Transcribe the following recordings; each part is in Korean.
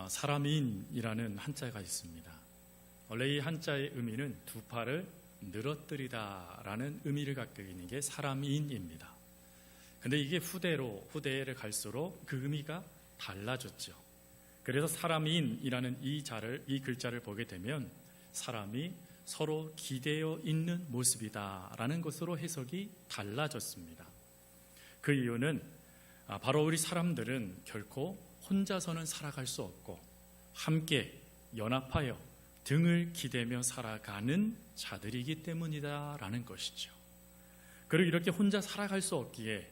사람인이라는 한자가 있습니다. 원래 이 한자의 의미는 두 팔을 늘어뜨리다라는 의미를 갖고 있는 게 사람인입니다. 근데 이게 후대를 갈수록 그 의미가 달라졌죠. 그래서 사람인이라는 이 글자를 보게 되면 사람이 서로 기대어 있는 모습이다라는 것으로 해석이 달라졌습니다. 그 이유는 바로 우리 사람들은 결코 혼자서는 살아갈 수 없고 함께 연합하여 등을 기대며 살아가는 자들이기 때문이다라는 것이죠. 그리고 이렇게 혼자 살아갈 수 없기에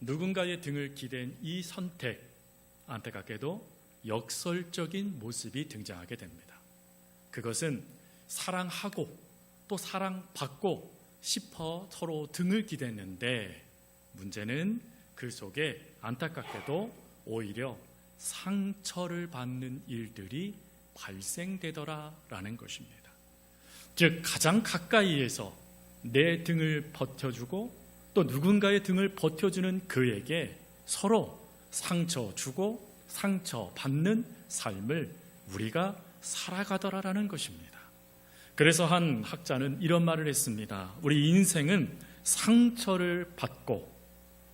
누군가의 등을 기댄 이 선택, 안타깝게도 역설적인 모습이 등장하게 됩니다. 그것은 사랑하고 또 사랑받고 싶어 서로 등을 기댔는데 문제는 그 속에 안타깝게도 오히려 상처를 받는 일들이 발생되더라라는 것입니다. 즉 가장 가까이에서 내 등을 버텨주고 또 누군가의 등을 버텨주는 그에게 서로 상처 주고 상처 받는 삶을 우리가 살아가더라라는 것입니다. 그래서 한 학자는 이런 말을 했습니다. 우리 인생은 상처를 받고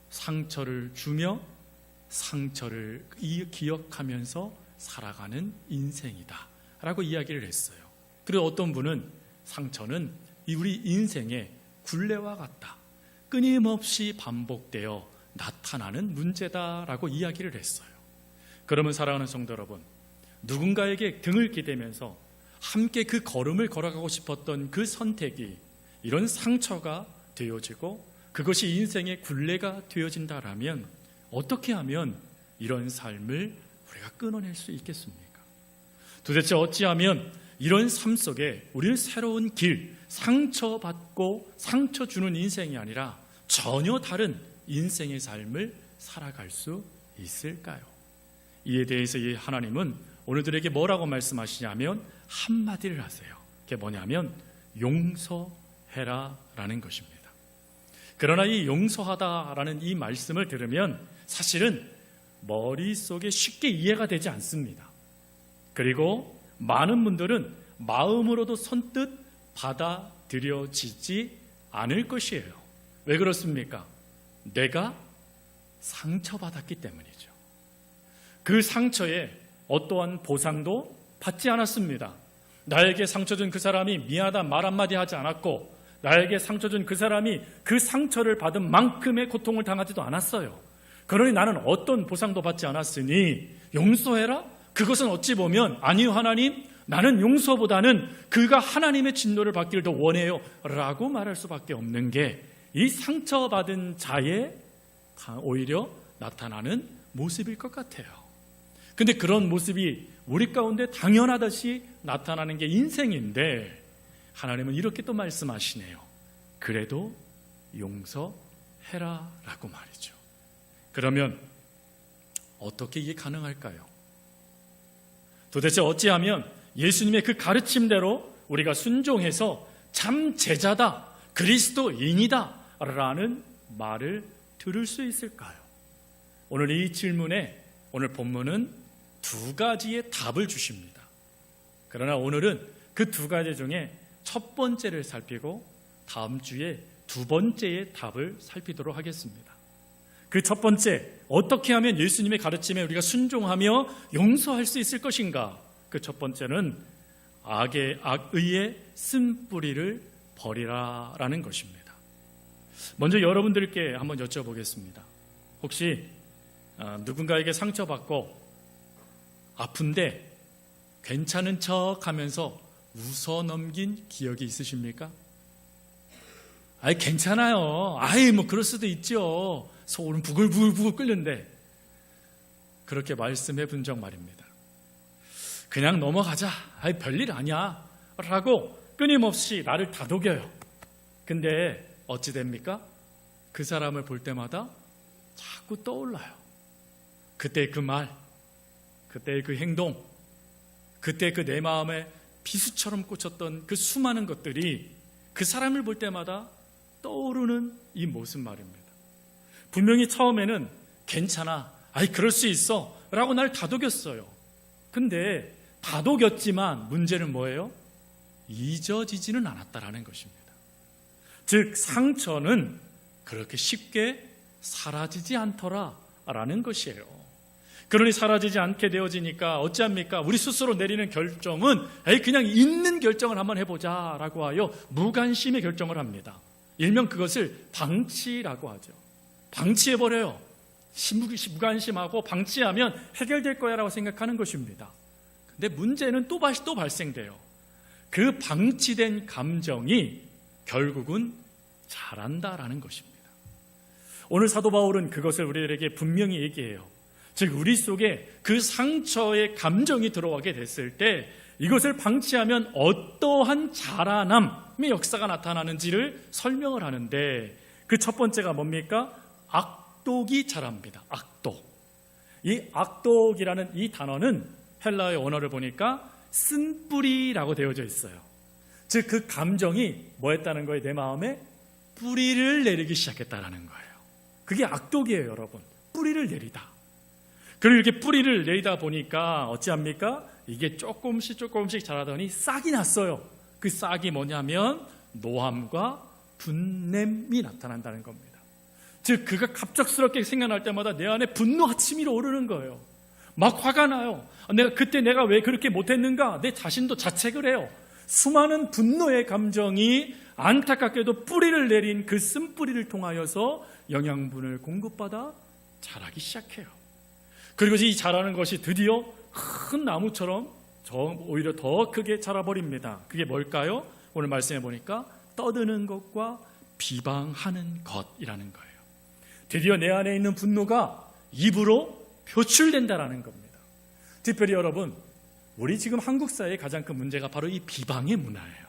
상처를 주며 상처를 기억하면서 살아가는 인생이다 라고 이야기를 했어요. 그리고 어떤 분은 상처는 우리 인생의 굴레와 같다, 끊임없이 반복되어 나타나는 문제다라고 이야기를 했어요. 그러면 사랑하는 성도 여러분, 누군가에게 등을 기대면서 함께 그 걸음을 걸어가고 싶었던 그 선택이 이런 상처가 되어지고 그것이 인생의 굴레가 되어진다라면 어떻게 하면 이런 삶을 우리가 끊어낼 수 있겠습니까? 도대체 어찌하면 이런 삶 속에 우리는 새로운 길, 상처받고 상처 주는 인생이 아니라 전혀 다른 인생의 삶을 살아갈 수 있을까요? 이에 대해서 이 하나님은 오늘들에게 뭐라고 말씀하시냐면 한마디를 하세요. 그게 뭐냐면 용서해라라는 것입니다. 그러나 이 용서하다라는 이 말씀을 들으면 사실은 머릿속에 쉽게 이해가 되지 않습니다. 그리고 많은 분들은 마음으로도 선뜻 받아들여지지 않을 것이에요. 왜 그렇습니까? 내가 상처받았기 때문이죠. 그 상처에 어떠한 보상도 받지 않았습니다. 나에게 상처 준 그 사람이 미안하다 말 한마디 하지 않았고 나에게 상처 준 그 사람이 그 상처를 받은 만큼의 고통을 당하지도 않았어요. 그러니 나는 어떤 보상도 받지 않았으니 용서해라? 그것은 어찌 보면 아니요 하나님, 나는 용서보다는 그가 하나님의 진노를 받기를 더 원해요 라고 말할 수밖에 없는 게 이 상처받은 자의 오히려 나타나는 모습일 것 같아요. 근데 그런 모습이 우리 가운데 당연하듯이 나타나는 게 인생인데 하나님은 이렇게 또 말씀하시네요. 그래도 용서해라 라고 말이죠. 그러면 어떻게 이게 가능할까요? 도대체 어찌하면 예수님의 그 가르침대로 우리가 순종해서 참 제자다, 그리스도인이다 라는 말을 들을 수 있을까요? 오늘 이 질문에 오늘 본문은 두 가지의 답을 주십니다. 그러나 오늘은 그 두 가지 중에 첫 번째를 살피고 다음 주에 두 번째의 답을 살피도록 하겠습니다. 그 첫 번째, 어떻게 하면 예수님의 가르침에 우리가 순종하며 용서할 수 있을 것인가? 그 첫 번째는 악의의 쓴뿌리를 버리라라는 것입니다. 먼저 여러분들께 한번 여쭤보겠습니다. 혹시 누군가에게 상처받고 아픈데 괜찮은 척하면서 웃어 넘긴 기억이 있으십니까? 아이 괜찮아요. 아이 뭐 그럴 수도 있죠. 속은 부글부글 끓는데 그렇게 말씀해 본 적 말입니다. 그냥 넘어가자. 아이 별일 아니야 라고 끊임없이 나를 다독여요. 근데 어찌 됩니까? 그 사람을 볼 때마다 자꾸 떠올라요. 그때 그 말, 그때 그 행동, 그때 그 내 마음에 비수처럼 꽂혔던 그 수많은 것들이 그 사람을 볼 때마다 떠오르는 이 모습 말입니다. 분명히 처음에는 괜찮아, 아이 그럴 수 있어 라고 날 다독였어요. 근데 다독였지만 문제는 뭐예요? 잊어지지는 않았다라는 것입니다. 즉 상처는 그렇게 쉽게 사라지지 않더라라는 것이에요. 그러니 사라지지 않게 되어지니까 어찌합니까? 우리 스스로 내리는 결정은 그냥 있는 결정을 한번 해보자라고 하여 무관심의 결정을 합니다. 일명 그것을 방치라고 하죠. 방치해버려요. 무관심하고 방치하면 해결될 거야 라고 생각하는 것입니다. 근데 문제는 또 발생돼요. 그 방치된 감정이 결국은 자란다라는 것입니다. 오늘 사도 바울은 그것을 우리들에게 분명히 얘기해요. 즉 우리 속에 그 상처의 감정이 들어가게 됐을 때 이것을 방치하면 어떠한 자라남의 역사가 나타나는지를 설명을 하는데 그 첫 번째가 뭡니까? 악독이 자랍니다. 악독. 이 악독이라는 이 단어는 헬라어의 원어를 보니까 쓴뿌리라고 되어져 있어요. 즉 그 감정이 뭐했다는 거예요? 내 마음에 뿌리를 내리기 시작했다라는 거예요. 그게 악독이에요, 여러분. 뿌리를 내리다. 그리고 이렇게 뿌리를 내리다 보니까 어찌합니까? 이게 조금씩 자라더니 싹이 났어요. 그 싹이 뭐냐면 노함과 분냄이 나타난다는 겁니다. 즉 그가 갑작스럽게 생각날 때마다 내 안에 분노가 치밀어 오르는 거예요. 막 화가 나요. 내가 왜 그렇게 못했는가? 내 자신도 자책을 해요. 수많은 분노의 감정이 안타깝게도 뿌리를 내린 그 쓴뿌리를 통하여서 영양분을 공급받아 자라기 시작해요. 그리고 이 자라는 것이 드디어 큰 나무처럼 오히려 더 크게 자라버립니다. 그게 뭘까요? 오늘 말씀해 보니까 떠드는 것과 비방하는 것이라는 거예요. 드디어 내 안에 있는 분노가 입으로 표출된다라는 겁니다. 특별히 여러분, 우리 지금 한국 사회의 가장 큰 문제가 바로 이 비방의 문화예요.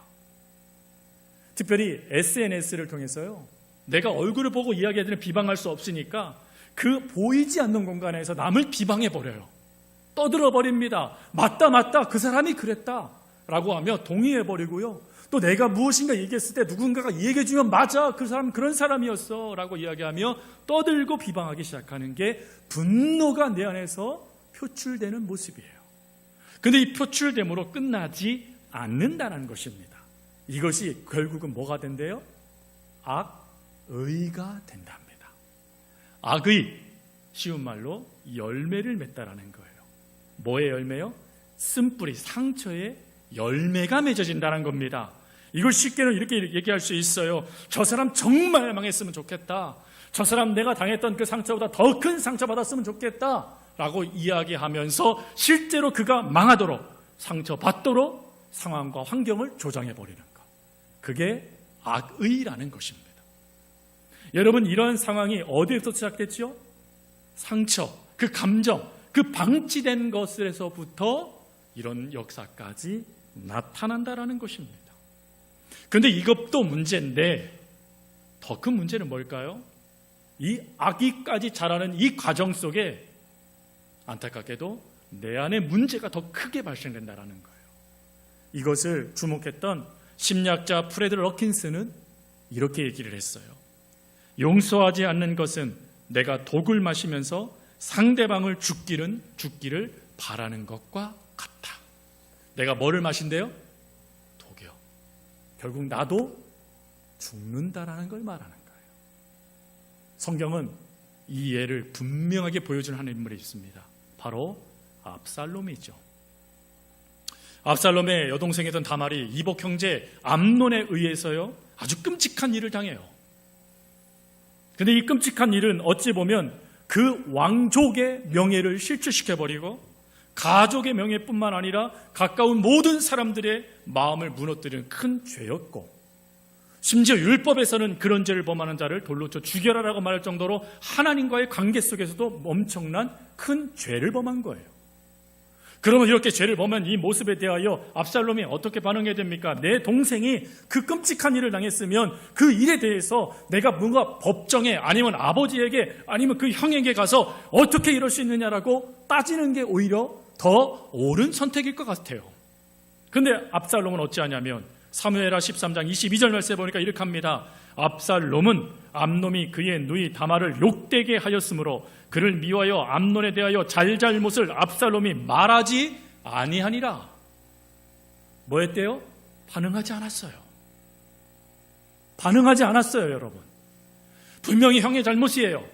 특별히 SNS를 통해서요. 내가 얼굴을 보고 이야기하기는 비방할 수 없으니까 그 보이지 않는 공간에서 남을 비방해버려요. 떠들어버립니다. 맞다 그 사람이 그랬다 라고 하며 동의해버리고요. 또 내가 무엇인가 얘기했을 때 누군가가 얘기해주면 맞아 그 사람 그런 사람이었어 라고 이야기하며 떠들고 비방하기 시작하는 게 분노가 내 안에서 표출되는 모습이에요. 근데 이 표출됨으로 끝나지 않는다는 것입니다. 이것이 결국은 뭐가 된대요? 악의가 된답니다. 악의, 쉬운 말로 열매를 맺다라는 거예요. 뭐의 열매요? 쓴뿌리, 상처의 열매가 맺어진다는 겁니다. 이걸 쉽게는 이렇게 얘기할 수 있어요. 저 사람 정말 망했으면 좋겠다. 저 사람 내가 당했던 그 상처보다 더 큰 상처 받았으면 좋겠다 라고 이야기하면서 실제로 그가 망하도록 상처받도록 상황과 환경을 조장해버리는 것. 그게 악의라는 것입니다. 여러분, 이런 상황이 어디에서 시작됐죠? 상처, 그 감정, 그 방치된 것에서부터 이런 역사까지 나타난다라는 것입니다. 그런데 이것도 문제인데 더 큰 문제는 뭘까요? 이 악의까지 자라는 이 과정 속에 안타깝게도 내 안에 문제가 더 크게 발생된다는 거예요. 이것을 주목했던 심리학자 프레드 러킨스는 이렇게 얘기를 했어요. 용서하지 않는 것은 내가 독을 마시면서 상대방을 죽기를 바라는 것과 같다. 내가 뭐를 마신대요? 독이요. 결국 나도 죽는다라는 걸 말하는 거예요. 성경은 이 예를 분명하게 보여주는 한 인물이 있습니다. 바로 압살롬이죠. 압살롬의 여동생이던 다말이 이복 형제 암논에 의해서요 아주 끔찍한 일을 당해요. 근데 이 끔찍한 일은 어찌 보면 그 왕족의 명예를 실추시켜버리고 가족의 명예뿐만 아니라 가까운 모든 사람들의 마음을 무너뜨리는 큰 죄였고, 심지어 율법에서는 그런 죄를 범하는 자를 돌로 쳐 죽여라라고 말할 정도로 하나님과의 관계 속에서도 엄청난 큰 죄를 범한 거예요. 그러면 이렇게 죄를 범한 이 모습에 대하여 압살롬이 어떻게 반응해야 됩니까? 내 동생이 그 끔찍한 일을 당했으면 그 일에 대해서 내가 뭔가 법정에 아니면 아버지에게 아니면 그 형에게 가서 어떻게 이럴 수 있느냐라고 따지는 게 오히려 더 옳은 선택일 것 같아요. 그런데 압살롬은 어찌하냐면 사무엘하 13장 22절 말씀에 보니까 이렇게 합니다. 압살롬은 암논이 그의 누이 다말을 욕되게 하였으므로 그를 미워하여 암논에 대하여 잘잘못을 압살롬이 말하지 아니하니라. 뭐 했대요? 반응하지 않았어요. 반응하지 않았어요, 여러분. 분명히 형의 잘못이에요.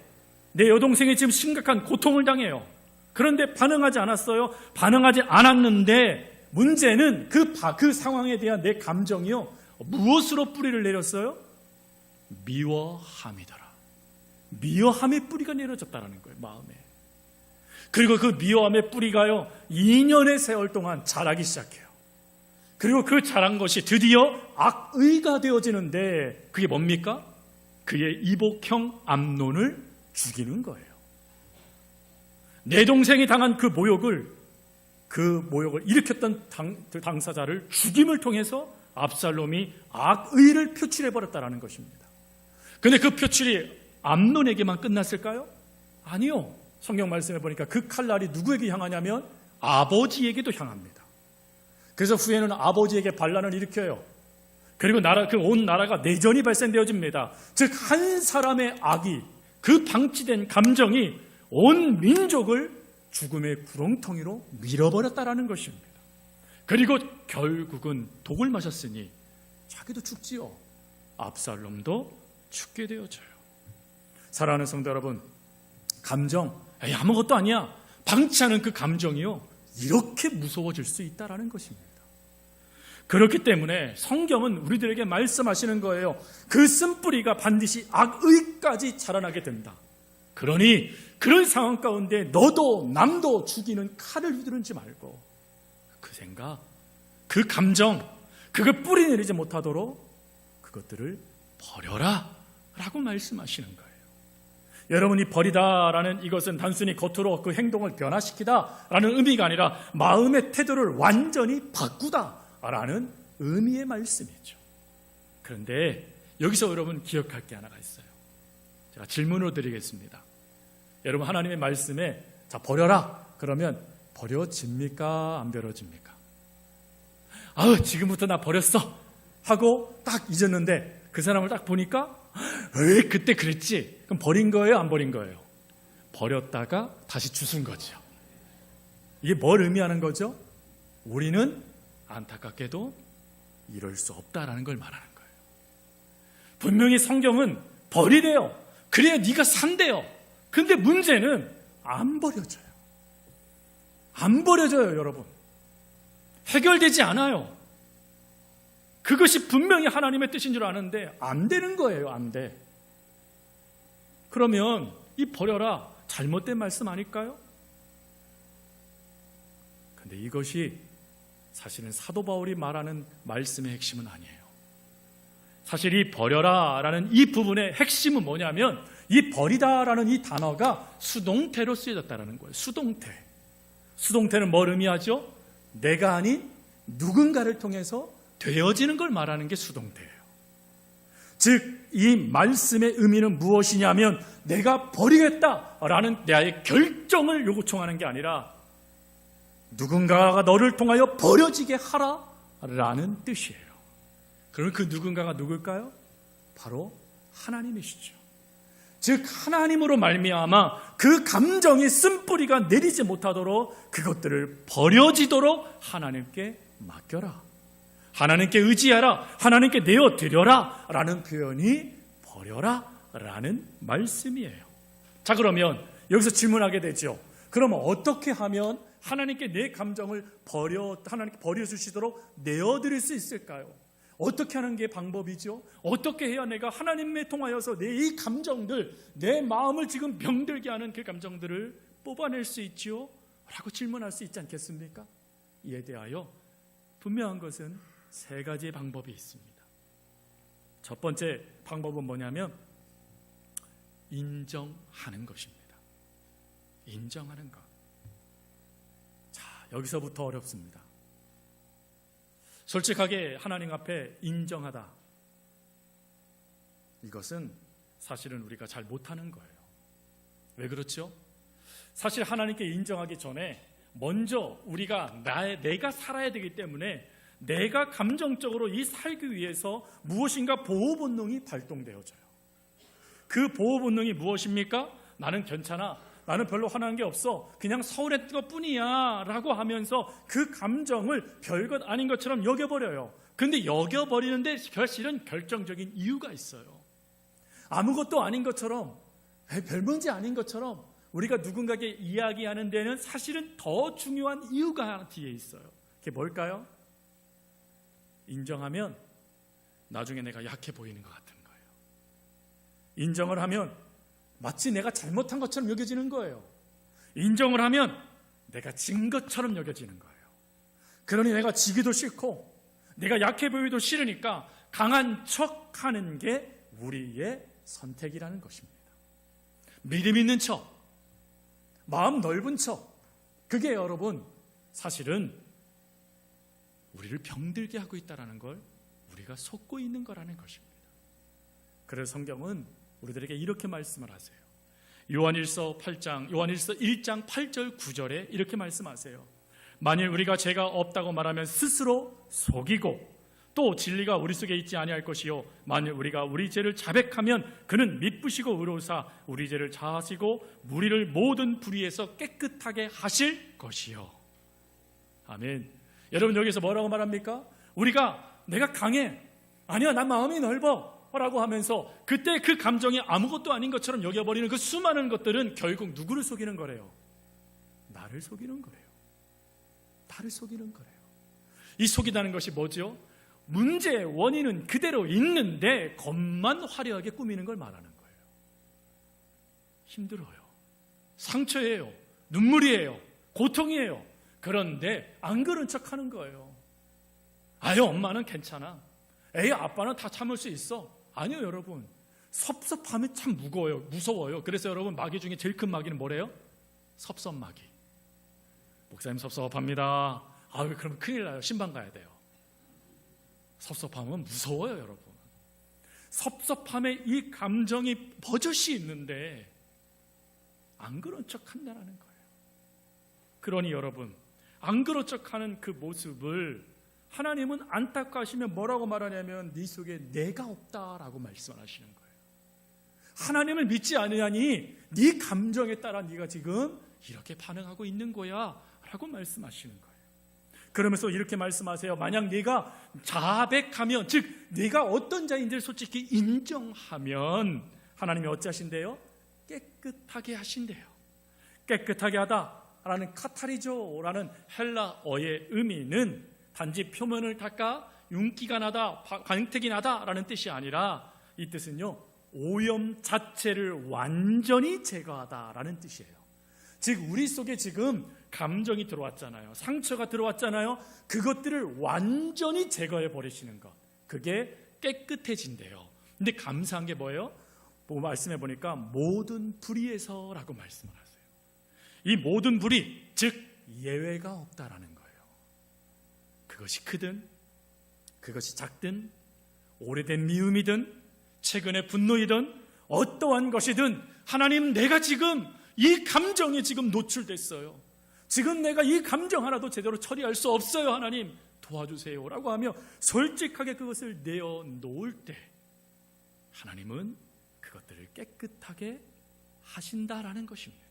내 여동생이 지금 심각한 고통을 당해요. 그런데 반응하지 않았어요. 반응하지 않았는데 문제는 그 상황에 대한 내 감정이요, 무엇으로 뿌리를 내렸어요? 미워함이더라. 미워함의 뿌리가 내려졌다는 거예요, 마음에. 그리고 그 미워함의 뿌리가요, 2년의 세월 동안 자라기 시작해요. 그리고 그 자란 것이 드디어 악의가 되어지는데 그게 뭡니까? 그의 이복형 암논을 죽이는 거예요. 내 동생이 당한 그 모욕을 일으켰던 당사자를 죽임을 통해서 압살롬이 악의를 표출해버렸다는 것입니다. 그런데 그 표출이 암논에게만 끝났을까요? 아니요. 성경 말씀에 보니까 그 칼날이 누구에게 향하냐면 아버지에게도 향합니다. 그래서 후에는 아버지에게 반란을 일으켜요. 그리고 온 나라가 내전이 발생되어집니다. 즉, 한 사람의 악이, 그 방치된 감정이 온 민족을 죽음의 구렁텅이로 밀어버렸다라는 것입니다. 그리고 결국은 독을 마셨으니 자기도 죽지요. 압살롬도 죽게 되어져요. 사랑하는 성도 여러분, 감정, 아무것도 아니야. 방치하는 그 감정이요, 이렇게 무서워질 수 있다라는 것입니다. 그렇기 때문에 성경은 우리들에게 말씀하시는 거예요. 그 쓴뿌리가 반드시 악의까지 자라나게 된다. 그러니 그런 상황 가운데 너도 남도 죽이는 칼을 휘두르지 말고 그 생각, 그 감정, 그걸 뿌리 내리지 못하도록 그것들을 버려라 라고 말씀하시는 거예요. 여러분이 버리다라는 이것은 단순히 겉으로 그 행동을 변화시키다라는 의미가 아니라 마음의 태도를 완전히 바꾸다라는 의미의 말씀이죠. 그런데 여기서 여러분 기억할 게 하나가 있어요. 제가 질문으로 드리겠습니다. 여러분, 하나님의 말씀에 자, 버려라 그러면 버려집니까? 안 버려집니까? 지금부터 나 버렸어 하고 딱 잊었는데 그 사람을 딱 보니까 왜 그때 그랬지? 그럼 버린 거예요? 안 버린 거예요? 버렸다가 다시 주순 거죠. 이게 뭘 의미하는 거죠? 우리는 안타깝게도 이럴 수 없다라는 걸 말하는 거예요. 분명히 성경은 버리래요. 그래야 네가 산대요. 근데 문제는 안 버려져요. 안 버려져요, 여러분. 해결되지 않아요. 그것이 분명히 하나님의 뜻인 줄 아는데 안 되는 거예요. 안 돼. 그러면 이 버려라 잘못된 말씀 아닐까요? 근데 이것이 사실은 사도 바울이 말하는 말씀의 핵심은 아니에요. 사실 이 버려라라는 이 부분의 핵심은 뭐냐면 이 버리다라는 이 단어가 수동태로 쓰여졌다는 거예요. 수동태. 수동태는 뭘 의미하죠? 내가 아닌 누군가를 통해서 되어지는 걸 말하는 게 수동태예요. 즉, 이 말씀의 의미는 무엇이냐면 내가 버리겠다라는 나의 결정을 요구청하는 게 아니라 누군가가 너를 통하여 버려지게 하라라는 뜻이에요. 그럼 그 누군가가 누굴까요? 바로 하나님이시죠. 즉, 하나님으로 말미암아 그 감정의 쓴뿌리가 내리지 못하도록 그것들을 버려지도록 하나님께 맡겨라. 하나님께 의지하라. 하나님께 내어드려라 라는 표현이 버려라 라는 말씀이에요. 자, 그러면 여기서 질문하게 되죠. 그러면 어떻게 하면 하나님께 내 감정을 하나님께 버려주시도록 내어드릴 수 있을까요? 어떻게 하는 게 방법이죠? 어떻게 해야 내가 하나님에 통하여서 내 이 감정들, 내 마음을 지금 병들게 하는 그 감정들을 뽑아낼 수 있지요? 라고 질문할 수 있지 않겠습니까? 이에 대하여 분명한 것은 세 가지의 방법이 있습니다. 첫 번째 방법은 뭐냐면 인정하는 것입니다. 인정하는 것. 자, 여기서부터 어렵습니다. 솔직하게 하나님 앞에 인정하다. 이것은 사실은 우리가 잘 못하는 거예요. 왜 그렇죠? 사실 하나님께 인정하기 전에 먼저 우리가 내가 살아야 되기 때문에 내가 감정적으로 이 살기 위해서 무엇인가 보호 본능이 발동되어져요. 그 보호 본능이 무엇입니까? 나는 괜찮아. 나는 별로 화나는 게 없어. 그냥 서운했던 것뿐이야 라고 하면서 그 감정을 별것 아닌 것처럼 여겨버려요. 그런데 여겨버리는데 사실은 결정적인 이유가 있어요. 아무것도 아닌 것처럼, 별 문제 아닌 것처럼 우리가 누군가에게 이야기하는 데는 사실은 더 중요한 이유가 하나 뒤에 있어요. 그게 뭘까요? 인정하면 나중에 내가 약해 보이는 것 같은 거예요. 인정을 하면 마치 내가 잘못한 것처럼 여겨지는 거예요. 인정을 하면 내가 진 것처럼 여겨지는 거예요. 그러니 내가 지기도 싫고 내가 약해 보이기도 싫으니까 강한 척하는 게 우리의 선택이라는 것입니다. 믿음 있는 척, 마음 넓은 척, 그게 여러분 사실은 우리를 병들게 하고 있다는 걸 우리가 속고 있는 거라는 것입니다. 그래서 성경은 우리들에게 이렇게 말씀을 하세요. 요한일서 1장 8절 9절에 이렇게 말씀하세요. 만일 우리가 죄가 없다고 말하면 스스로 속이고 또 진리가 우리 속에 있지 아니할 것이요 만일 우리가 우리 죄를 자백하면 그는 미쁘시고 의로우사 우리 죄를 사하시고 우리를 모든 불의에서 깨끗하게 하실 것이요. 아멘. 여러분 여기서 뭐라고 말합니까? 우리가 내가 강해, 아니야 난 마음이 넓어 라고 하면서 그때 그 감정이 아무것도 아닌 것처럼 여겨버리는 그 수많은 것들은 결국 누구를 속이는 거래요? 나를 속이는 거래요. 나를 속이는 거래요. 이 속이다는 것이 뭐죠? 문제의 원인은 그대로 있는데 겉만 화려하게 꾸미는 걸 말하는 거예요. 힘들어요. 상처예요. 눈물이에요. 고통이에요. 그런데 안 그런 척하는 거예요. 아유 엄마는 괜찮아. 에이 아빠는 다 참을 수 있어. 아니요 여러분. 섭섭함이 참 무서워요. 그래서 여러분 마귀 중에 제일 큰 마귀는 뭐래요? 섭섭마귀. 목사님 섭섭합니다. 아유 그럼 큰일 나요. 신방 가야 돼요. 섭섭함은 무서워요 여러분. 섭섭함에 이 감정이 버젓이 있는데 안 그런 척 한다는 거예요. 그러니 여러분 안 그런 척하는 그 모습을 하나님은 안타까우시면 뭐라고 말하냐면 네 속에 내가 없다라고 말씀하시는 거예요. 하나님을 믿지 않으냐니 네 감정에 따라 네가 지금 이렇게 반응하고 있는 거야 라고 말씀하시는 거예요. 그러면서 이렇게 말씀하세요. 만약 네가 자백하면, 즉 네가 어떤 자인지를 솔직히 인정하면 하나님이 어찌하신대요? 깨끗하게 하신대요. 깨끗하게 하다라는 카타리조라는 헬라어의 의미는 단지 표면을 닦아 윤기가 나다, 광택이 나다라는 뜻이 아니라 이 뜻은요 오염 자체를 완전히 제거하다라는 뜻이에요. 즉 우리 속에 지금 감정이 들어왔잖아요. 상처가 들어왔잖아요. 그것들을 완전히 제거해 버리시는 것, 그게 깨끗해진대요. 근데 감사한 게 뭐예요? 말씀해 보니까 모든 불의에서라고 말씀을 하세요. 이 모든 불의, 즉 예외가 없다라는 거예요. 그것이 크든 그것이 작든 오래된 미움이든 최근의 분노이든 어떠한 것이든 하나님 내가 지금 이 감정에 지금 노출됐어요. 지금 내가 이 감정 하나도 제대로 처리할 수 없어요. 하나님 도와주세요 라고 하며 솔직하게 그것을 내어놓을 때 하나님은 그것들을 깨끗하게 하신다라는 것입니다.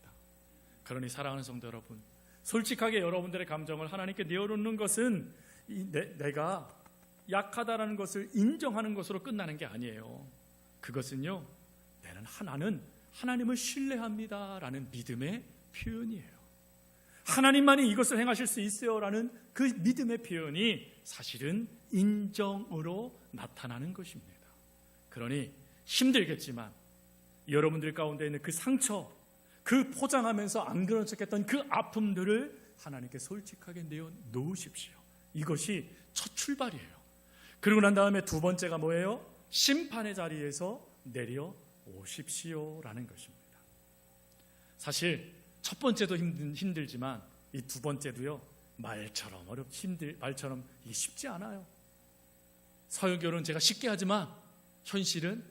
그러니 사랑하는 성도 여러분, 솔직하게 여러분들의 감정을 하나님께 내어놓는 것은 내가 약하다라는 것을 인정하는 것으로 끝나는 게 아니에요. 그것은요, 나는 하나님을 신뢰합니다라는 믿음의 표현이에요. 하나님만이 이것을 행하실 수 있어요라는 그 믿음의 표현이 사실은 인정으로 나타나는 것입니다. 그러니 힘들겠지만 여러분들 가운데 있는 그 상처, 그 포장하면서 안 그런 척했던 그 아픔들을 하나님께 솔직하게 내어놓으십시오. 이것이 첫 출발이에요. 그리고 난 다음에 두 번째가 뭐예요? 심판의 자리에서 내려오십시오라는 것입니다. 사실 첫 번째도 힘들지만 이 두 번째도요, 말처럼 말처럼 쉽지 않아요. 서유결은 제가 쉽게 하지만 현실은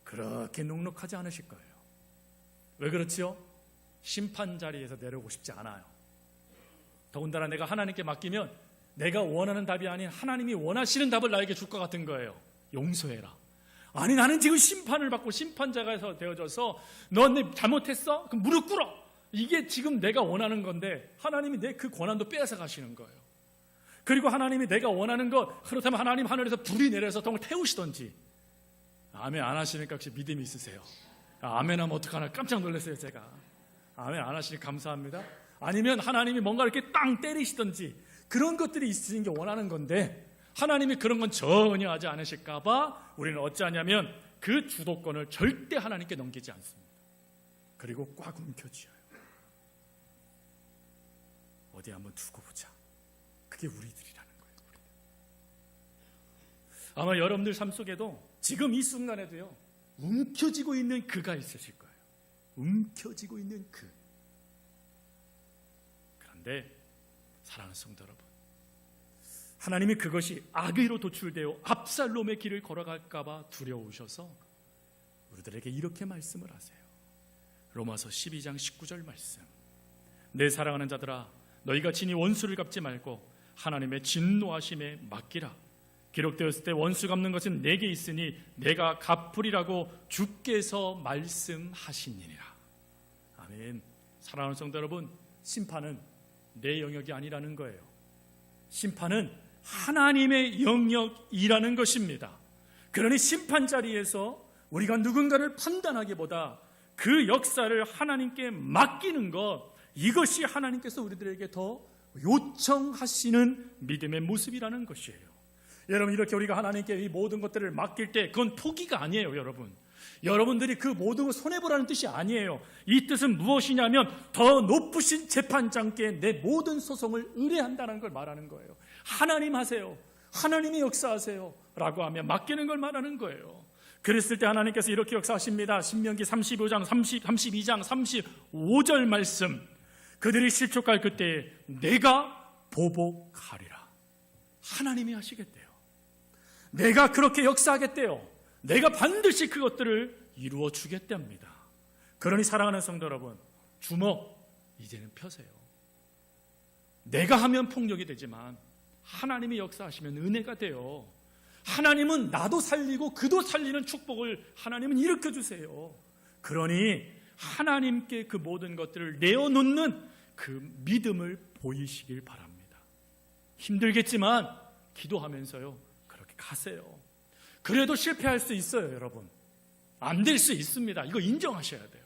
그렇게 넉넉하지 않으실 거예요. 왜 그렇지요? 심판 자리에서 내려오고 싶지 않아요. 더군다나 내가 하나님께 맡기면 내가 원하는 답이 아닌 하나님이 원하시는 답을 나에게 줄 것 같은 거예요. 용서해라. 아니 나는 지금 심판을 받고 심판자가 되어져서 너 내 잘못했어? 그럼 무릎 꿇어. 이게 지금 내가 원하는 건데 하나님이 내 그 권한도 빼앗아 가시는 거예요. 그리고 하나님이 내가 원하는 것, 그렇다면 하나님 하늘에서 불이 내려서 동을 태우시던지. 아멘 안 하시니까 혹시 믿음이 있으세요? 아멘 하면 어떡하나 깜짝 놀랐어요 제가. 아멘 안 하시니 감사합니다. 아니면 하나님이 뭔가 이렇게 땅 때리시던지 그런 것들이 있으신 게 원하는 건데 하나님이 그런 건 전혀 하지 않으실까 봐 우리는 어찌하냐면 그 주도권을 절대 하나님께 넘기지 않습니다. 그리고 꽉 움켜쥐어요. 어디 한번 두고 보자. 그게 우리들이라는 거예요. 아마 여러분들 삶 속에도 지금 이 순간에도요 움켜쥐고 있는 그가 있으실 거예요. 움켜쥐고 있는 그. 그런데 사랑하는 성도 여러분, 하나님이 그것이 악의로 도출되어 압살롬의 길을 걸어갈까 봐 두려우셔서 우리들에게 이렇게 말씀을 하세요. 로마서 12장 19절 말씀. 내 사랑하는 자들아, 너희가 친히 원수를 갚지 말고 하나님의 진노하심에 맡기라. 기록되었을 때 원수 갚는 것은 내게 있으니 내가 갚으리라고 주께서 말씀하시니라. 아멘. 사랑하는 성도 여러분, 심판은 내 영역이 아니라는 거예요. 심판은 하나님의 영역이라는 것입니다. 그러니 심판 자리에서 우리가 누군가를 판단하기보다 그 역사를 하나님께 맡기는 것, 이것이 하나님께서 우리들에게 더 요청하시는 믿음의 모습이라는 것이에요. 여러분, 이렇게 우리가 하나님께 이 모든 것들을 맡길 때 그건 포기가 아니에요. 여러분들이 그 모든 걸 손해보라는 뜻이 아니에요. 이 뜻은 무엇이냐면 더 높으신 재판장께 내 모든 소송을 의뢰한다는 걸 말하는 거예요. 하나님 하세요, 하나님이 역사하세요 라고 하면 맡기는 걸 말하는 거예요. 그랬을 때 하나님께서 이렇게 역사하십니다. 신명기 32장 35절 말씀. 그들이 실족할 그때에 내가 보복하리라. 하나님이 하시겠대요. 내가 그렇게 역사하겠대요. 내가 반드시 그것들을 이루어 주겠답니다. 그러니 사랑하는 성도 여러분, 주먹 이제는 펴세요. 내가 하면 폭력이 되지만 하나님이 역사하시면 은혜가 돼요. 하나님은 나도 살리고 그도 살리는 축복을 하나님은 일으켜 주세요. 그러니 하나님께 그 모든 것들을 내어놓는 그 믿음을 보이시길 바랍니다. 힘들겠지만 기도하면서요 그렇게 가세요. 그래도 실패할 수 있어요. 여러분, 안 될 수 있습니다. 이거 인정하셔야 돼요.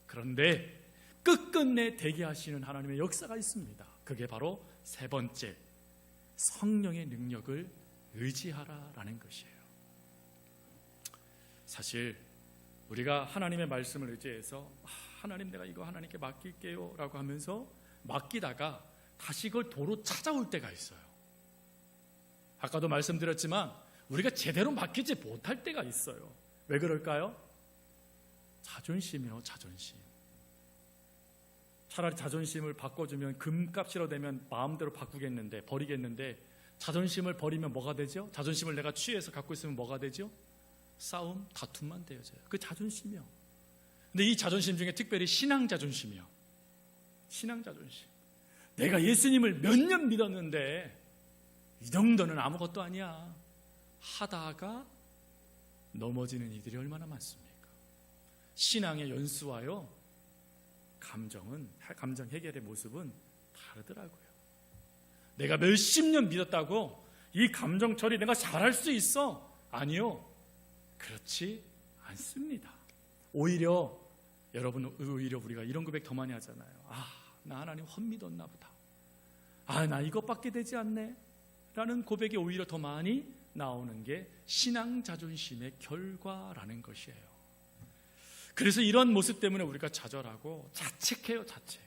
그런데 끝끝내 되게 하시는 하나님의 역사가 있습니다. 그게 바로 세 번째, 성령의 능력을 의지하라라는 것이에요. 사실 우리가 하나님의 말씀을 의지해서 하나님 내가 이거 하나님께 맡길게요 라고 하면서 맡기다가 다시 그걸 도로 찾아올 때가 있어요. 아까도 말씀드렸지만 우리가 제대로 맡기지 못할 때가 있어요. 왜 그럴까요? 자존심이요, 자존심. 차라리 자존심을 바꿔주면 금값이라 되면 마음대로 바꾸겠는데, 버리겠는데, 자존심을 버리면 뭐가 되죠? 자존심을 내가 취해서 갖고 있으면 뭐가 되죠? 싸움, 다툼만 되어져요. 그 자존심이요. 근데 이 자존심 중에 특별히 신앙 자존심이요. 신앙 자존심. 내가 예수님을 몇 년 믿었는데 이 정도는 아무것도 아니야 하다가 넘어지는 이들이 얼마나 많습니까? 신앙의 연수와요, 감정 해결의 모습은 다르더라고요. 내가 몇십 년 믿었다고 이 감정 처리 내가 잘할 수 있어? 아니요, 그렇지 않습니다. 오히려 여러분, 오히려 우리가 이런 고백 더 많이 하잖아요. 나 하나님 헛믿었나 보다. 나 이것밖에 되지 않네 라는 고백이 오히려 더 많이 나오는 게 신앙 자존심의 결과라는 것이에요. 그래서 이런 모습 때문에 우리가 좌절하고 자책해요, 자책.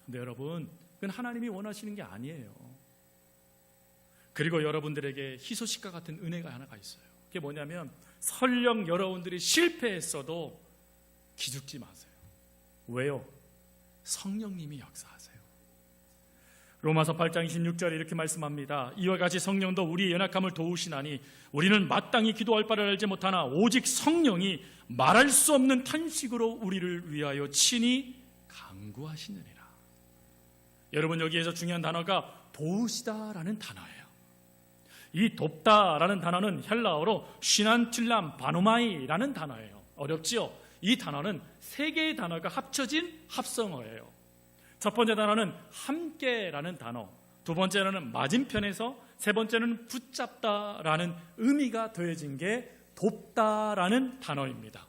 근데 여러분, 그건 하나님이 원하시는 게 아니에요. 그리고 여러분들에게 희소식과 같은 은혜가 하나가 있어요. 그게 뭐냐면 설령 여러분들이 실패했어도 기죽지 마세요. 왜요? 성령님이 역사하세요. 로마서 8장 26절에 이렇게 말씀합니다. 이와 같이 성령도 우리의 연약함을 도우시나니 우리는 마땅히 기도할 바를 알지 못하나 오직 성령이 말할 수 없는 탄식으로 우리를 위하여 친히 간구하시느니라. 여러분, 여기에서 중요한 단어가 도우시다라는 단어예요. 이 돕다라는 단어는 헬라어로 시난틸람 바노마이라는 단어예요. 어렵지요? 이 단어는 세 개의 단어가 합쳐진 합성어예요. 첫 번째 단어는 함께라는 단어, 두 번째는 맞은편에서, 세 번째는 붙잡다라는 의미가 더해진 게 돕다라는 단어입니다.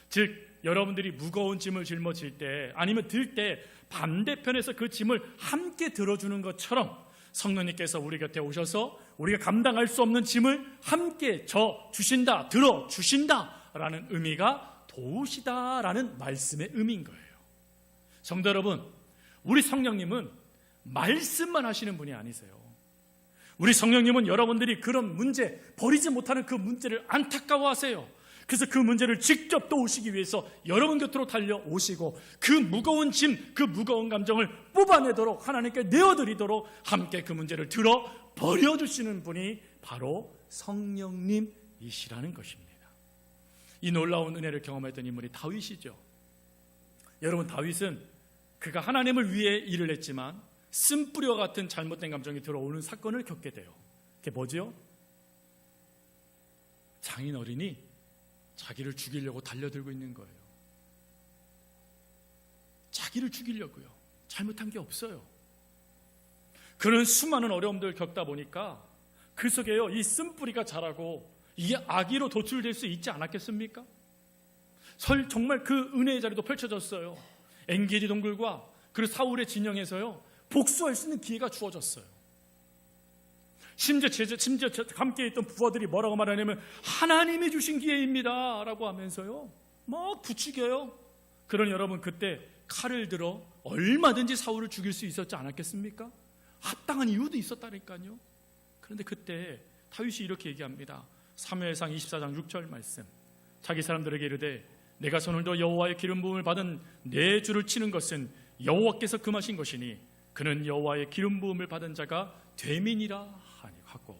즉 여러분들이 무거운 짐을 짊어질 때 아니면 들 때 반대편에서 그 짐을 함께 들어주는 것처럼 성령님께서 우리 곁에 오셔서 우리가 감당할 수 없는 짐을 함께 져주신다, 들어주신다라는 의미가 도우시다라는 말씀의 의미인 거예요. 성도 여러분, 우리 성령님은 말씀만 하시는 분이 아니세요. 우리 성령님은 여러분들이 그런 문제, 버리지 못하는 그 문제를 안타까워하세요. 그래서 그 문제를 직접 도우시기 위해서 여러분 곁으로 달려오시고 그 무거운 짐, 그 무거운 감정을 뽑아내도록 하나님께 내어드리도록 함께 그 문제를 들어 버려주시는 분이 바로 성령님이시라는 것입니다. 이 놀라운 은혜를 경험했던 인물이 다윗이죠. 여러분, 다윗은 그가 하나님을 위해 일을 했지만 쓴뿌리와 같은 잘못된 감정이 들어오는 사건을 겪게 돼요. 그게 뭐죠? 장인어른이 자기를 죽이려고 달려들고 있는 거예요. 자기를 죽이려고요. 잘못한 게 없어요. 그런 수많은 어려움들을 겪다 보니까 그 속에요, 이 쓴뿌리가 자라고 이게 악의로 도출될 수 있지 않았겠습니까? 정말 그 은혜의 자리도 펼쳐졌어요. 엔게디 동굴과 그리고 사울의 진영에서요, 복수할 수 있는 기회가 주어졌어요. 심지어 함께 있던 부하들이 뭐라고 말하냐면 하나님이 주신 기회입니다 라고 하면서요 막 부추겨요. 그러니 여러분, 그때 칼을 들어 얼마든지 사울을 죽일 수 있었지 않았겠습니까? 합당한 이유도 있었다니까요. 그런데 그때 다윗이 이렇게 얘기합니다. 사무엘상 24장 6절 말씀. 자기 사람들에게 이르되 내가 손을 들어 여호와의 기름 부음을 받은 내 주를 치는 것은 여호와께서 금하신 것이니 그는 여호와의 기름 부음을 받은 자가 되민이라 하고,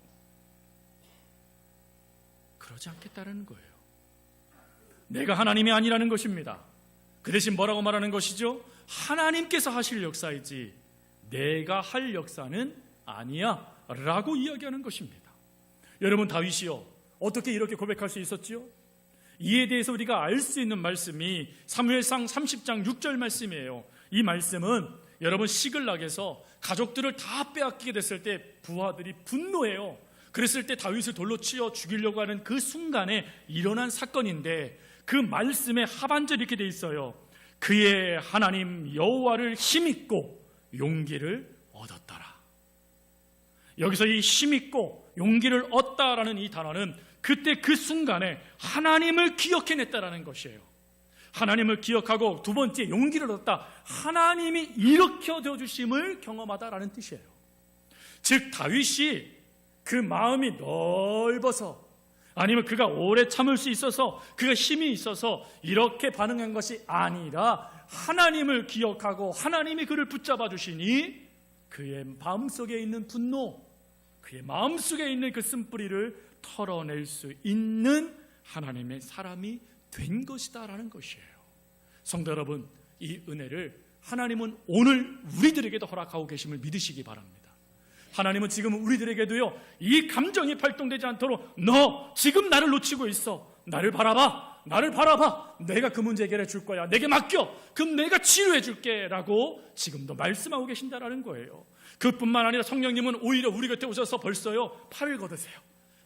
그러지 않겠다는 거예요. 내가 하나님이 아니라는 것입니다. 그 대신 뭐라고 말하는 것이죠? 하나님께서 하실 역사이지 내가 할 역사는 아니야 라고 이야기하는 것입니다. 여러분, 다윗이요 어떻게 이렇게 고백할 수 있었지요? 이에 대해서 우리가 알 수 있는 말씀이 사무엘상 30장 6절 말씀이에요. 이 말씀은 여러분, 시글락에서 가족들을 다 빼앗기게 됐을 때 부하들이 분노해요. 그랬을 때 다윗을 돌로 치어 죽이려고 하는 그 순간에 일어난 사건인데, 그 말씀의 하반절이 이렇게 돼 있어요. 그의 하나님 여호와를 힘입고 용기를 얻었더라. 여기서 이 힘입고 용기를 얻다라는 이 단어는 그때 그 순간에 하나님을 기억해냈다라는 것이에요. 하나님을 기억하고 두 번째 용기를 얻었다. 하나님이 일으켜줘 주심을 경험하다라는 뜻이에요. 즉 다윗이 그 마음이 넓어서, 아니면 그가 오래 참을 수 있어서, 그가 힘이 있어서 이렇게 반응한 것이 아니라 하나님을 기억하고 하나님이 그를 붙잡아 주시니 그의 마음속에 있는 분노, 그의 마음속에 있는 그 쓴뿌리를 털어낼 수 있는 하나님의 사람이 된 것이다라는 것이에요. 성도 여러분, 이 은혜를 하나님은 오늘 우리들에게도 허락하고 계심을 믿으시기 바랍니다. 하나님은 지금 우리들에게도요, 이 감정이 발동되지 않도록 너 지금 나를 놓치고 있어, 나를 바라봐, 내가 그 문제 해결해 줄 거야, 내게 맡겨, 그럼 내가 치료해 줄게 라고 지금도 말씀하고 계신다라는 거예요. 그뿐만 아니라 성령님은 오히려 우리 곁에 오셔서 벌써요 팔을 걷으세요.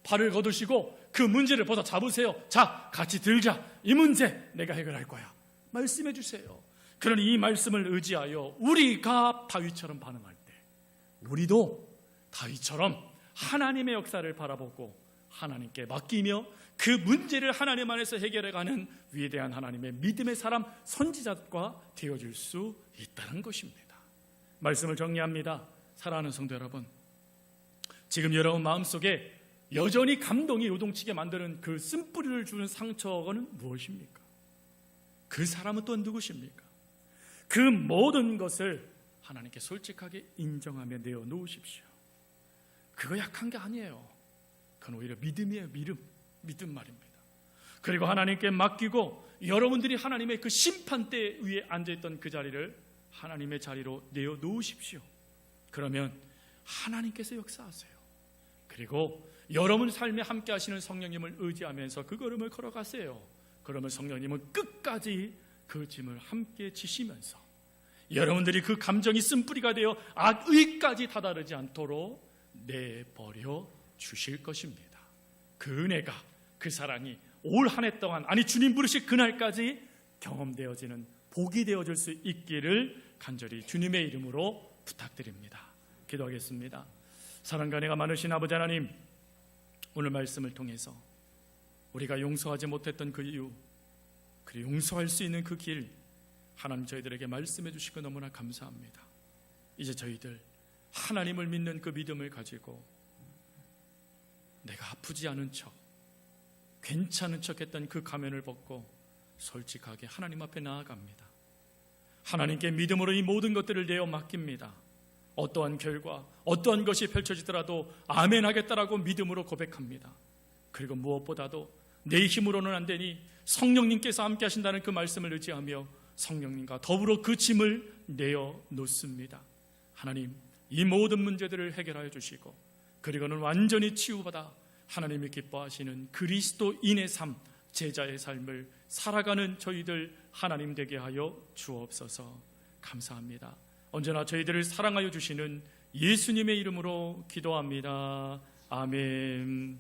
팔을 거두시고 그 문제를 벗어 잡으세요. 자, 같이 들자. 이 문제 내가 해결할 거야. 말씀해 주세요. 그러니 이 말씀을 의지하여 우리가 다윗처럼 반응할 때 우리도 다윗처럼 하나님의 역사를 바라보고 하나님께 맡기며 그 문제를 하나님 안에서 해결해가는 위대한 하나님의 믿음의 사람, 선지자가 되어줄 수 있다는 것입니다. 말씀을 정리합니다. 사랑하는 성도 여러분, 지금 여러분 마음속에 여전히 감동이 요동치게 만드는 그 쓴뿌리를 주는 상처는 무엇입니까? 그 사람은 또 누구십니까? 그 모든 것을 하나님께 솔직하게 인정하며 내어놓으십시오. 그거 약한 게 아니에요. 그건 오히려 믿음이에요. 믿음 말입니다. 그리고 하나님께 맡기고 여러분들이 하나님의 그 심판대 위에 앉아있던 그 자리를 하나님의 자리로 내어놓으십시오. 그러면 하나님께서 역사하세요. 그리고 여러분 삶에 함께 하시는 성령님을 의지하면서 그 걸음을 걸어가세요. 그러면 성령님은 끝까지 그 짐을 함께 지시면서 여러분들이 그 감정이 쓴뿌리가 되어 악의까지 다다르지 않도록 내버려 주실 것입니다. 그 은혜가, 그 사랑이 올 한 해 동안, 아니 주님 부르실 그날까지 경험되어지는 복이 되어줄 수 있기를 간절히 주님의 이름으로 부탁드립니다. 기도하겠습니다. 사랑과 은혜가 많으신 아버지 하나님, 오늘 말씀을 통해서 우리가 용서하지 못했던 그 이유, 그리고 용서할 수 있는 그 길, 하나님 저희들에게 말씀해 주시고 너무나 감사합니다. 이제 저희들 하나님을 믿는 그 믿음을 가지고 내가 아프지 않은 척, 괜찮은 척 했던 그 가면을 벗고 솔직하게 하나님 앞에 나아갑니다. 하나님께 믿음으로 이 모든 것들을 내어 맡깁니다. 어떠한 결과, 어떠한 것이 펼쳐지더라도 아멘 하겠다라고 믿음으로 고백합니다. 그리고 무엇보다도 내 힘으로는 안 되니 성령님께서 함께 하신다는 그 말씀을 의지하며 성령님과 더불어 그 짐을 내어 놓습니다. 하나님, 이 모든 문제들을 해결하여 주시고 그리고는 완전히 치유받아 하나님이 기뻐하시는 그리스도인의 삶, 제자의 삶을 살아가는 저희들 하나님 되게 하여 주옵소서. 감사합니다. 언제나 저희들을 사랑하여 주시는 예수님의 이름으로 기도합니다. 아멘.